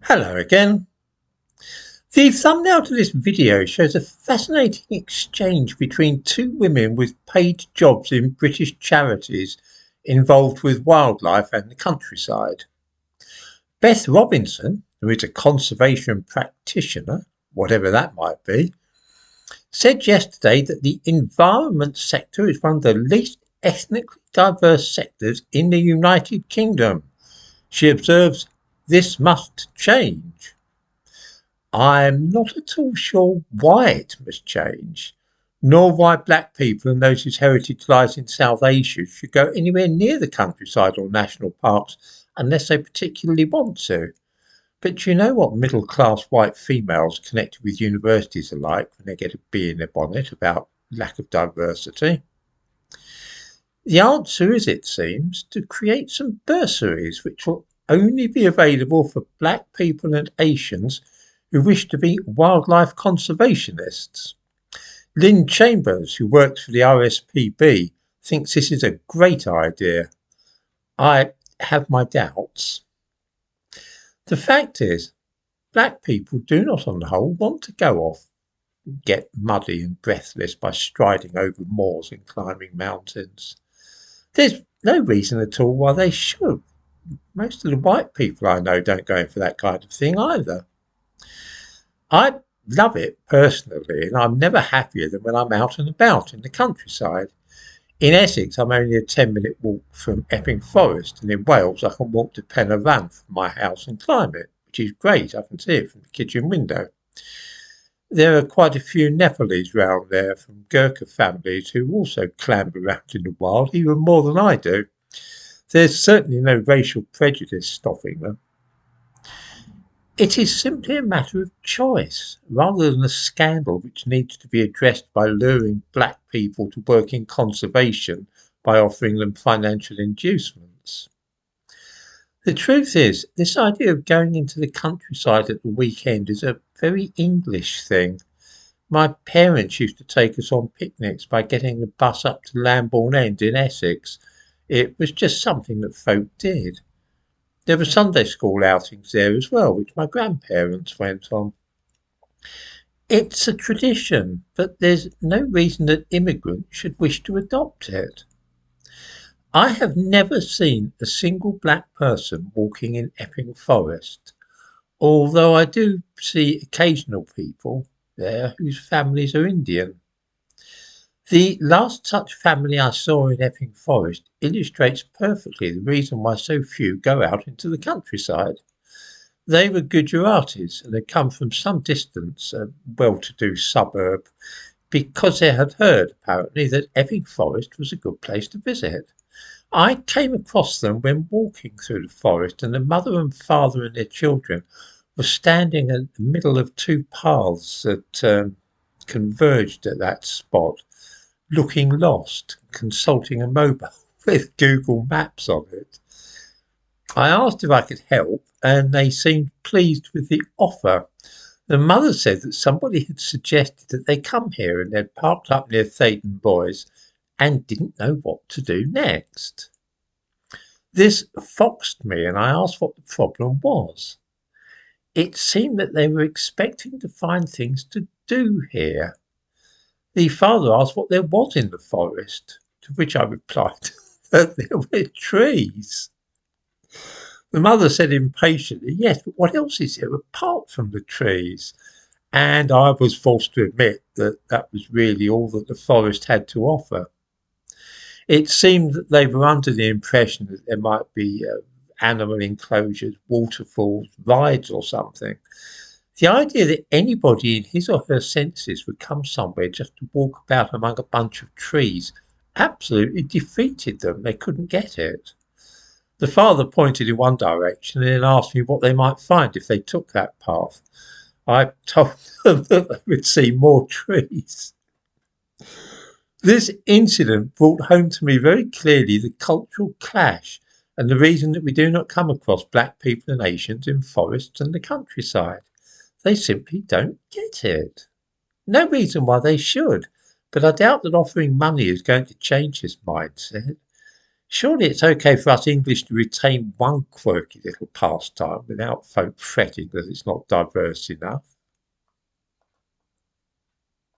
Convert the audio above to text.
Hello again. The thumbnail to this video shows a fascinating exchange between two women with paid jobs in British charities involved with wildlife and the countryside. Beth Robinson, who is a conservation practitioner, whatever that might be, said yesterday that the environment sector is one of the least ethnically diverse sectors in the United Kingdom. She observes this must change. I'm not at all sure why it must change, nor why black people and those whose heritage lies in South Asia should go anywhere near the countryside or national parks unless they particularly want to. But do you know what middle class white females connected with universities are like when they get a bee in their bonnet about lack of diversity? The answer is, it seems, to create some bursaries which will only be available for black people and Asians who wish to be wildlife conservationists. Lynn Chambers, who works for the RSPB, thinks this is a great idea. I have my doubts. The fact is, black people do not on the whole want to go off and get muddy and breathless by striding over moors and climbing mountains. There's no reason at all why they should. Most of the white people I know don't go in for that kind of thing either. I love it personally, and I'm never happier than when I'm out and about in the countryside. In Essex, I'm only a 10-minute walk from Epping Forest, and in Wales, I can walk to Pen y Fan from my house and climb it, which is great. I can see it from the kitchen window. There are quite a few Nepalese round there from Gurkha families who also clamber around in the wild, even more than I do. There's certainly no racial prejudice stopping them. It is simply a matter of choice, rather than a scandal which needs to be addressed by luring black people to work in conservation by offering them financial inducements. The truth is, this idea of going into the countryside at the weekend is a very English thing. My parents used to take us on picnics by getting the bus up to Lambourne End in Essex. It was just something that folk did. There were Sunday school outings there as well, which my grandparents went on. It's a tradition, but there's no reason that immigrants should wish to adopt it. I have never seen a single black person walking in Epping Forest, although I do see occasional people there whose families are Indian. The last such family I saw in Epping Forest illustrates perfectly the reason why so few go out into the countryside. They were Gujaratis and had come from some distance, a well-to-do suburb, because they had heard, apparently, that Epping Forest was a good place to visit. I came across them when walking through the forest, and the mother and father and their children were standing in the middle of two paths that converged at that spot, looking lost, consulting a mobile with Google Maps on it. I asked if I could help, and they seemed pleased with the offer. The mother said that somebody had suggested that they come here and they'd parked up near Thaden Boys and didn't know what to do next. This foxed me, and I asked what the problem was. It seemed that they were expecting to find things to do here. The father asked what there was in the forest, to which I replied that there were trees. The mother said impatiently, yes, but what else is there apart from the trees? And I was forced to admit that that was really all that the forest had to offer. It seemed that they were under the impression that there might be animal enclosures, waterfalls, rides or something. The idea that anybody in his or her senses would come somewhere just to walk about among a bunch of trees absolutely defeated them. They couldn't get it. The father pointed in one direction and then asked me what they might find if they took that path. I told them that they would see more trees. This incident brought home to me very clearly the cultural clash and the reason that we do not come across black people and Asians in forests and the countryside. They simply don't get it. No reason why they should, but I doubt that offering money is going to change his mindset. Surely it's okay for us English to retain one quirky little pastime without folk fretting that it's not diverse enough.